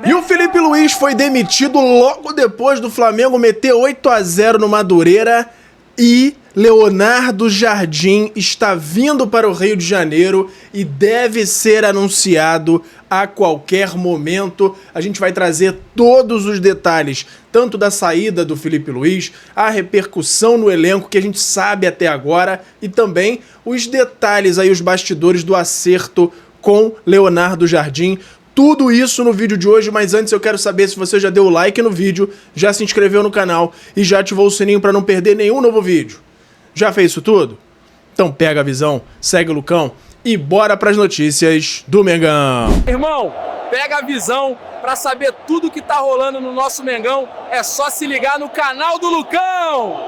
E o Felipe Luiz foi demitido logo depois do Flamengo meter 8-0 no Madureira e Leonardo Jardim está vindo para o Rio de Janeiro e deve ser anunciado a qualquer momento. A gente vai trazer todos os detalhes, tanto da saída do Felipe Luiz, a repercussão no elenco que a gente sabe até agora e também os detalhes aí, os bastidores do acerto com Leonardo Jardim. Tudo isso no vídeo de hoje, mas antes eu quero saber se você já deu o like no vídeo, já se inscreveu no canal e já ativou o sininho para não perder nenhum novo vídeo. Já fez isso tudo? Então pega a visão, segue o Lucão e bora pras notícias do Mengão. Irmão, pega a visão para saber tudo que tá rolando no nosso Mengão. É só se ligar no canal do Lucão.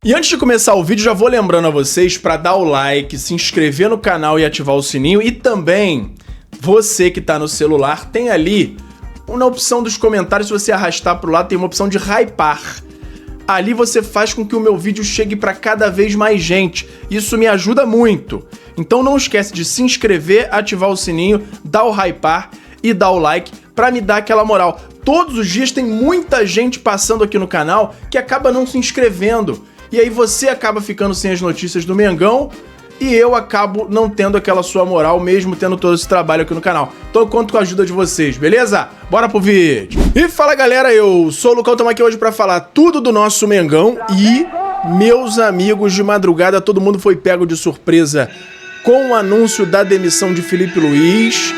E antes de começar o vídeo, já vou lembrando a vocês para dar o like, se inscrever no canal e ativar o sininho. E também, você que tá no celular, tem ali, na opção dos comentários, se você arrastar pro lado, tem uma opção de hypar. Ali você faz com que o meu vídeo chegue para cada vez mais gente. Isso me ajuda muito. Então não esquece de se inscrever, ativar o sininho, dar o hypar e dar o like para me dar aquela moral. Todos os dias tem muita gente passando aqui no canal que acaba não se inscrevendo. E aí você acaba ficando sem as notícias do Mengão e eu acabo não tendo aquela sua moral, mesmo tendo todo esse trabalho aqui no canal. Então eu conto com a ajuda de vocês, beleza? Bora pro vídeo! E fala galera, eu sou o Lucão, estamos aqui hoje pra falar tudo do nosso Mengão e, meus amigos, de madrugada todo mundo foi pego de surpresa com o anúncio da demissão de Felipe Luiz.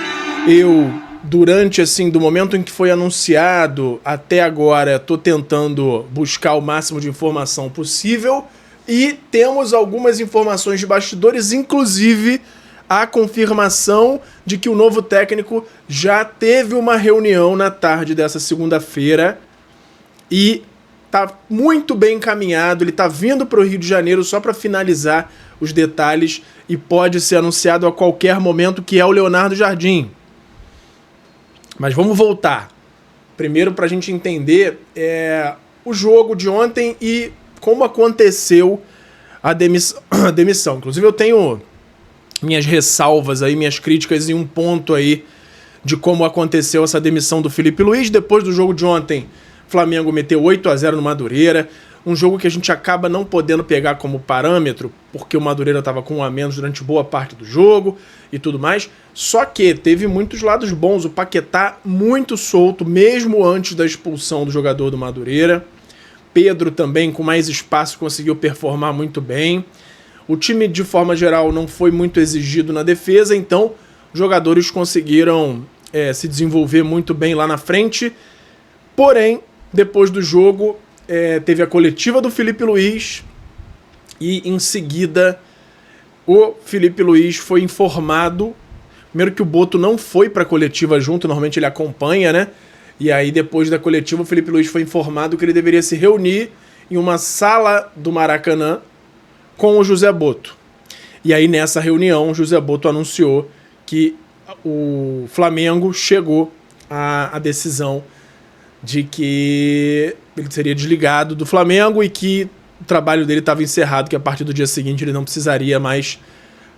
Eu, durante, assim, do momento em que foi anunciado até agora, tô tentando buscar o máximo de informação possível. E temos algumas informações de bastidores, inclusive a confirmação de que o novo técnico já teve uma reunião na tarde dessa segunda-feira e tá muito bem encaminhado, ele tá vindo para o Rio de Janeiro só para finalizar os detalhes e pode ser anunciado a qualquer momento, que é o Leonardo Jardim. Mas vamos voltar. Primeiro para a gente entender o jogo de ontem e como aconteceu a demissão. Inclusive eu tenho minhas ressalvas aí, minhas críticas em um ponto aí de como aconteceu essa demissão do Felipe Luiz. Depois do jogo de ontem, Flamengo meteu 8-0 no Madureira, um jogo que a gente acaba não podendo pegar como parâmetro, porque o Madureira estava com um a menos durante boa parte do jogo e tudo mais, só que teve muitos lados bons, o Paquetá muito solto, mesmo antes da expulsão do jogador do Madureira. Pedro também, com mais espaço, conseguiu performar muito bem. O time, de forma geral, não foi muito exigido na defesa, então os jogadores conseguiram se desenvolver muito bem lá na frente. Porém, depois do jogo, teve a coletiva do Felipe Luiz e, em seguida, o Felipe Luiz foi informado. Primeiro que o Boto não foi para a coletiva junto, normalmente ele acompanha, né? E aí, depois da coletiva, o Felipe Luiz foi informado que ele deveria se reunir em uma sala do Maracanã com o José Boto. E aí, nessa reunião, o José Boto anunciou que o Flamengo chegou à decisão de que ele seria desligado do Flamengo e que o trabalho dele estava encerrado, que a partir do dia seguinte ele não precisaria mais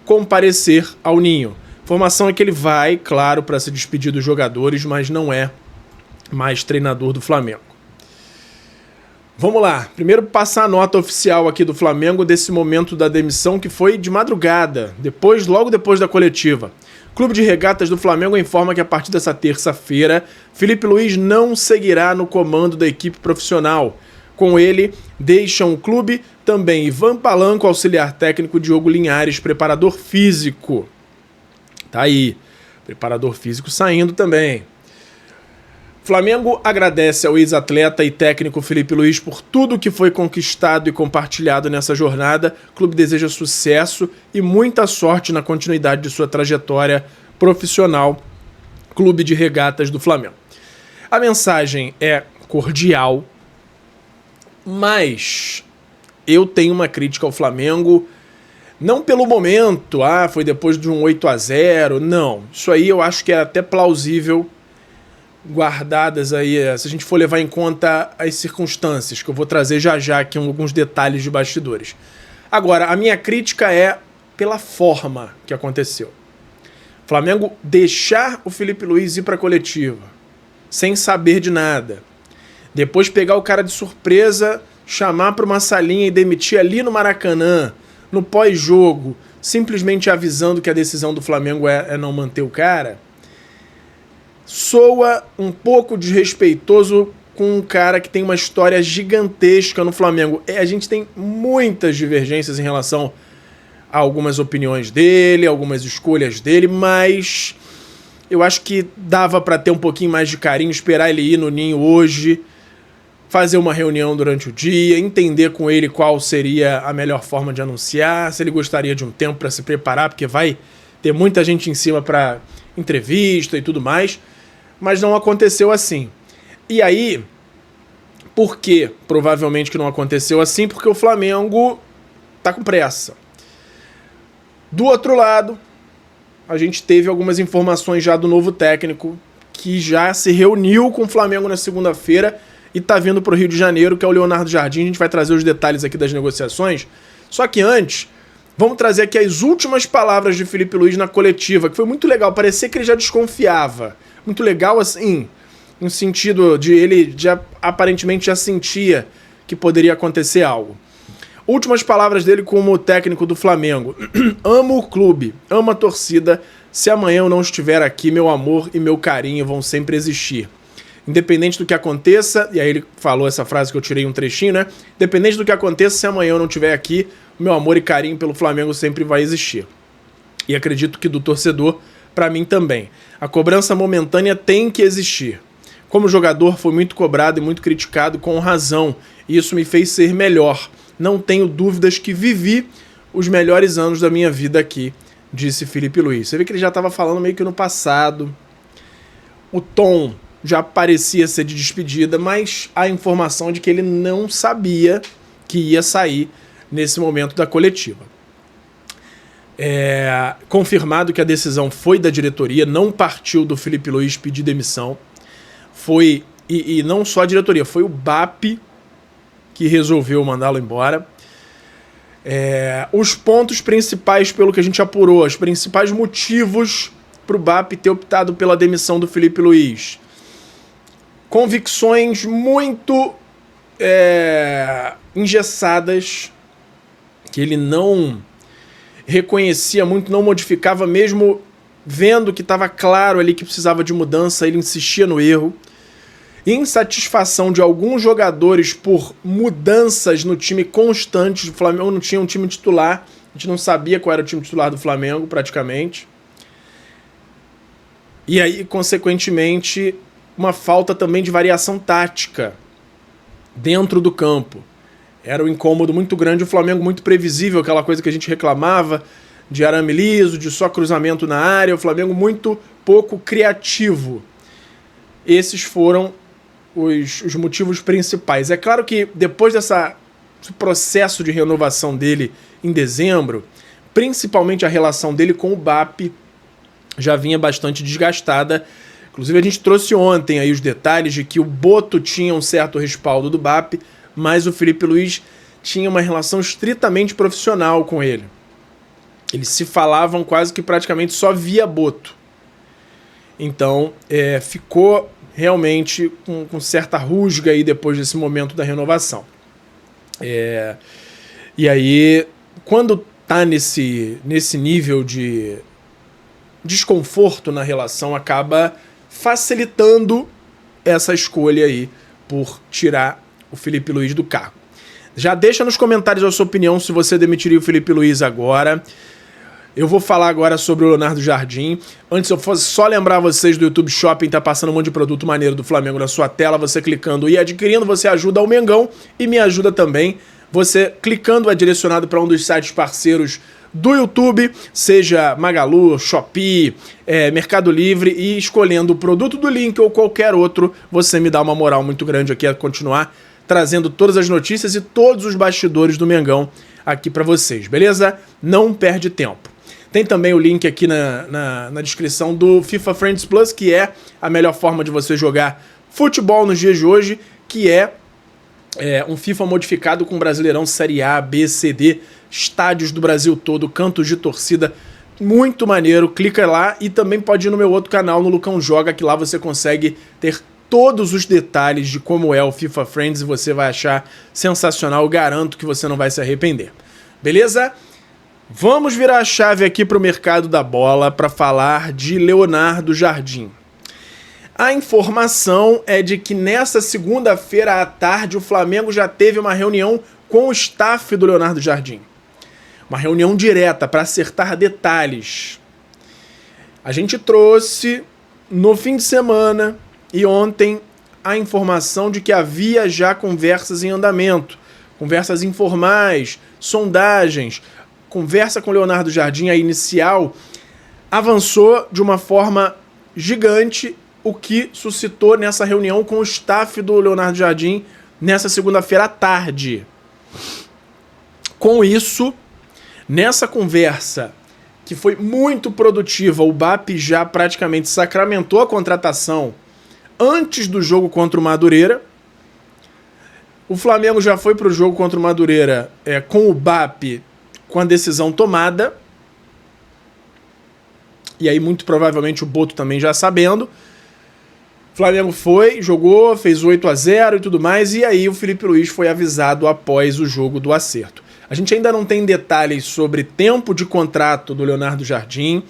comparecer ao Ninho. A informação é que ele vai, claro, para se despedir dos jogadores, mas não é mais treinador do Flamengo. Vamos lá, primeiro passar a nota oficial aqui do Flamengo desse momento da demissão, que foi de madrugada, logo depois da coletiva. Clube de Regatas do Flamengo informa que a partir dessa terça-feira, Felipe Luiz não seguirá no comando da equipe profissional. Com ele, deixam o clube também Ivan Palanco, auxiliar técnico, Diogo Linhares, preparador físico. Tá aí, preparador físico saindo também. Flamengo agradece ao ex-atleta e técnico Felipe Luiz por tudo que foi conquistado e compartilhado nessa jornada. O clube deseja sucesso e muita sorte na continuidade de sua trajetória profissional. Clube de Regatas do Flamengo. A mensagem é cordial, mas eu tenho uma crítica ao Flamengo, não pelo momento, foi depois de um 8-0, não. Isso aí eu acho que é até plausível, guardadas aí, se a gente for levar em conta as circunstâncias, que eu vou trazer já aqui alguns detalhes de bastidores. Agora, a minha crítica é pela forma que aconteceu. Flamengo deixar o Felipe Luiz ir para a coletiva, sem saber de nada. Depois pegar o cara de surpresa, chamar para uma salinha e demitir ali no Maracanã, no pós-jogo, simplesmente avisando que a decisão do Flamengo é não manter o cara, soa um pouco desrespeitoso com um cara que tem uma história gigantesca no Flamengo. A gente tem muitas divergências em relação a algumas opiniões dele, algumas escolhas dele, mas eu acho que dava para ter um pouquinho mais de carinho, esperar ele ir no Ninho hoje, fazer uma reunião durante o dia, entender com ele qual seria a melhor forma de anunciar, se ele gostaria de um tempo para se preparar, porque vai ter muita gente em cima para entrevista e tudo mais, mas não aconteceu assim. E aí, por que provavelmente que não aconteceu assim? Porque o Flamengo tá com pressa. Do outro lado, a gente teve algumas informações já do novo técnico, que já se reuniu com o Flamengo na segunda-feira e tá vindo pro Rio de Janeiro, que é o Leonardo Jardim. A gente vai trazer os detalhes aqui das negociações. Só que antes, vamos trazer aqui as últimas palavras de Felipe Luiz na coletiva, que foi muito legal. Parecia que ele já desconfiava. Muito legal, assim, no sentido de ele já aparentemente já sentia que poderia acontecer algo. Últimas palavras dele como técnico do Flamengo. Amo o clube, amo a torcida. Se amanhã eu não estiver aqui, meu amor e meu carinho vão sempre existir. Independente do que aconteça, e aí ele falou essa frase que eu tirei um trechinho, né? Independente do que aconteça, se amanhã eu não estiver aqui, meu amor e carinho pelo Flamengo sempre vai existir. E acredito que do torcedor, para mim também. A cobrança momentânea tem que existir. Como jogador, foi muito cobrado e muito criticado com razão. E isso me fez ser melhor. Não tenho dúvidas que vivi os melhores anos da minha vida aqui, disse Felipe Luiz. Você vê que ele já estava falando meio que no passado. O tom já parecia ser de despedida, mas a informação de que ele não sabia que ia sair nesse momento da coletiva. Confirmado que a decisão foi da diretoria, não partiu do Felipe Luiz pedir demissão. Foi, e não só a diretoria, foi o BAP que resolveu mandá-lo embora. Os pontos principais, pelo que a gente apurou, os principais motivos para o BAP ter optado pela demissão do Felipe Luiz. Convicções muito engessadas, que ele não reconhecia muito, não modificava, mesmo vendo que estava claro ali que precisava de mudança, ele insistia no erro. Insatisfação de alguns jogadores por mudanças no time constantes. O Flamengo não tinha um time titular, a gente não sabia qual era o time titular do Flamengo, praticamente. E aí, consequentemente, uma falta também de variação tática dentro do campo. Era um incômodo muito grande, o Flamengo muito previsível, aquela coisa que a gente reclamava, de arame liso, de só cruzamento na área, o Flamengo muito pouco criativo. Esses foram os motivos principais. É claro que depois desse processo de renovação dele em dezembro, principalmente a relação dele com o BAP já vinha bastante desgastada. Inclusive a gente trouxe ontem aí os detalhes de que o Boto tinha um certo respaldo do BAP, mas o Felipe Luiz tinha uma relação estritamente profissional com ele. Eles se falavam quase que praticamente só via Boto. Então ficou realmente com certa rusga aí depois desse momento da renovação. E aí, quando tá nesse nível de desconforto na relação, acaba facilitando essa escolha aí por tirar o Felipe Luiz do cargo. Já deixa nos comentários a sua opinião se você demitiria o Felipe Luiz agora. Eu vou falar agora sobre o Leonardo Jardim. Antes, eu fosse só lembrar vocês do YouTube Shopping, tá passando um monte de produto maneiro do Flamengo na sua tela. Você clicando e adquirindo, você ajuda o Mengão e me ajuda também. Você clicando é direcionado para um dos sites parceiros do YouTube, seja Magalu, Shopee, Mercado Livre, e escolhendo o produto do link ou qualquer outro, você me dá uma moral muito grande aqui a continuar trazendo todas as notícias e todos os bastidores do Mengão aqui para vocês, beleza? Não perde tempo. Tem também o link aqui na descrição do FIFA Friends Plus, que é a melhor forma de você jogar futebol nos dias de hoje, que é um FIFA modificado com Brasileirão Série A, B, C, D, estádios do Brasil todo, cantos de torcida, Muito maneiro, clica lá e também pode ir no meu outro canal, no Lucão Joga, que lá você consegue ter todos os detalhes de como é o FIFA Friends e você vai achar sensacional, eu garanto que você não vai se arrepender. Beleza? Vamos virar a chave aqui para o mercado da bola para falar de Leonardo Jardim. A informação é de que nessa segunda-feira à tarde o Flamengo já teve uma reunião com o staff do Leonardo Jardim. Uma reunião direta para acertar detalhes. A gente trouxe no fim de semana e ontem a informação de que havia já conversas em andamento, conversas informais, sondagens, conversa com o Leonardo Jardim, a inicial, avançou de uma forma gigante, o que suscitou nessa reunião com o staff do Leonardo Jardim nessa segunda-feira à tarde. Com isso, nessa conversa, que foi muito produtiva, o BAP já praticamente sacramentou a contratação antes do jogo contra o Madureira. O Flamengo já foi para o jogo contra o Madureira com o BAP com a decisão tomada. E aí, muito provavelmente, o Boto também já sabendo. O Flamengo foi, jogou, fez 8-0 e tudo mais. E aí o Felipe Luiz foi avisado após o jogo do acerto. A gente ainda não tem detalhes sobre tempo de contrato do Leonardo Jardim,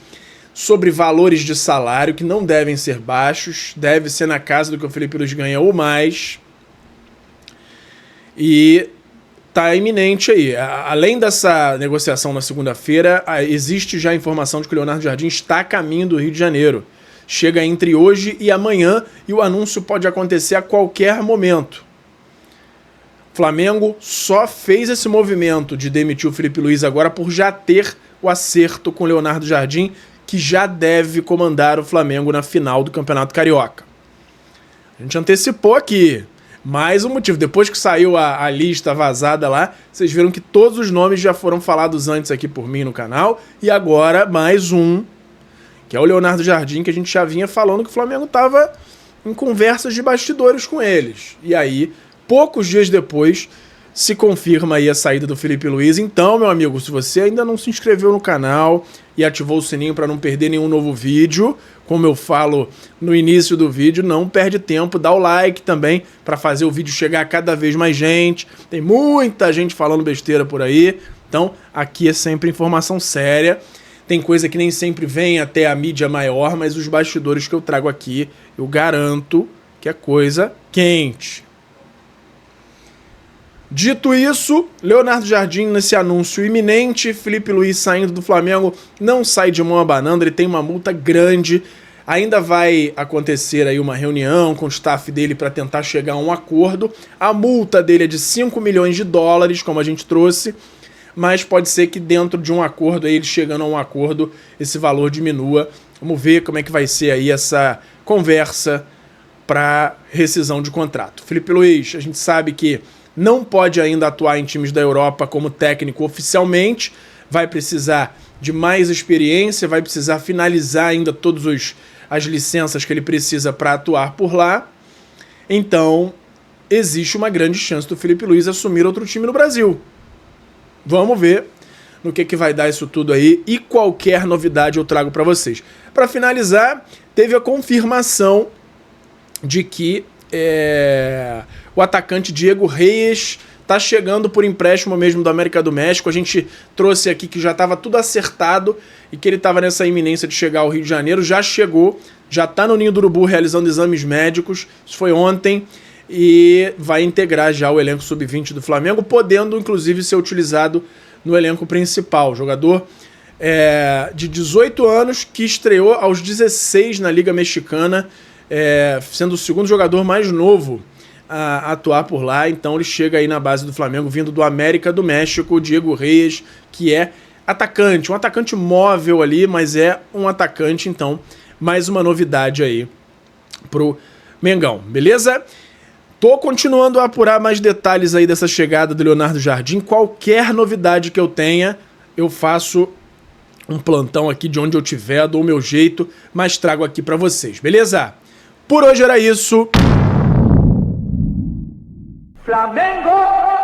sobre valores de salário que não devem ser baixos, deve ser na casa do que o Felipe Luiz ganha ou mais. E tá iminente aí. Além dessa negociação na segunda-feira, existe já a informação de que o Leonardo Jardim está a caminho do Rio de Janeiro. Chega entre hoje e amanhã e o anúncio pode acontecer a qualquer momento. O Flamengo só fez esse movimento de demitir o Felipe Luiz agora por já ter o acerto com o Leonardo Jardim, que já deve comandar o Flamengo na final do Campeonato Carioca. A gente antecipou aqui. Mais um motivo. Depois que saiu a lista vazada lá, vocês viram que todos os nomes já foram falados antes aqui por mim no canal. E agora mais um, que é o Leonardo Jardim, que a gente já vinha falando que o Flamengo estava em conversas de bastidores com eles. E aí, poucos dias depois, se confirma aí a saída do Felipe Luiz. Então, meu amigo, se você ainda não se inscreveu no canal e ativou o sininho para não perder nenhum novo vídeo, como eu falo no início do vídeo, não perde tempo, dá o like também para fazer o vídeo chegar a cada vez mais gente. Tem muita gente falando besteira por aí, então aqui é sempre informação séria. Tem coisa que nem sempre vem até a mídia maior, mas os bastidores que eu trago aqui, eu garanto que é coisa quente. Dito isso, Leonardo Jardim nesse anúncio iminente, Felipe Luiz saindo do Flamengo, não sai de mão abanando, ele tem uma multa grande, ainda vai acontecer aí uma reunião com o staff dele para tentar chegar a um acordo, a multa dele é de 5 milhões de dólares, como a gente trouxe, mas pode ser que dentro de um acordo, aí ele chegando a um acordo, esse valor diminua. Vamos ver como é que vai ser aí essa conversa para rescisão de contrato. Felipe Luiz, a gente sabe que não pode ainda atuar em times da Europa como técnico oficialmente, vai precisar de mais experiência, vai precisar finalizar ainda todas as licenças que ele precisa para atuar por lá. Então, existe uma grande chance do Felipe Luiz assumir outro time no Brasil. Vamos ver no que vai dar isso tudo aí e qualquer novidade eu trago para vocês. Para finalizar, teve a confirmação de que o atacante Diego Reyes está chegando por empréstimo mesmo do América do México. A gente trouxe aqui que já estava tudo acertado e que ele estava nessa iminência de chegar ao Rio de Janeiro. Já chegou, já está no Ninho do Urubu realizando exames médicos. Isso foi ontem e vai integrar já o elenco sub-20 do Flamengo, podendo inclusive ser utilizado no elenco principal. Jogador de 18 anos que estreou aos 16 na Liga Mexicana, sendo o segundo jogador mais novo a atuar por lá. Então ele chega aí na base do Flamengo, vindo do América do México, o Diego Reyes, que é atacante, um atacante móvel ali, mas é um atacante, então mais uma novidade aí pro Mengão, beleza? Tô continuando a apurar mais detalhes aí dessa chegada do Leonardo Jardim. Qualquer novidade que eu tenha, eu faço um plantão aqui de onde eu tiver, dou o meu jeito, mas trago aqui pra vocês, beleza? Por hoje era isso. Flamengo!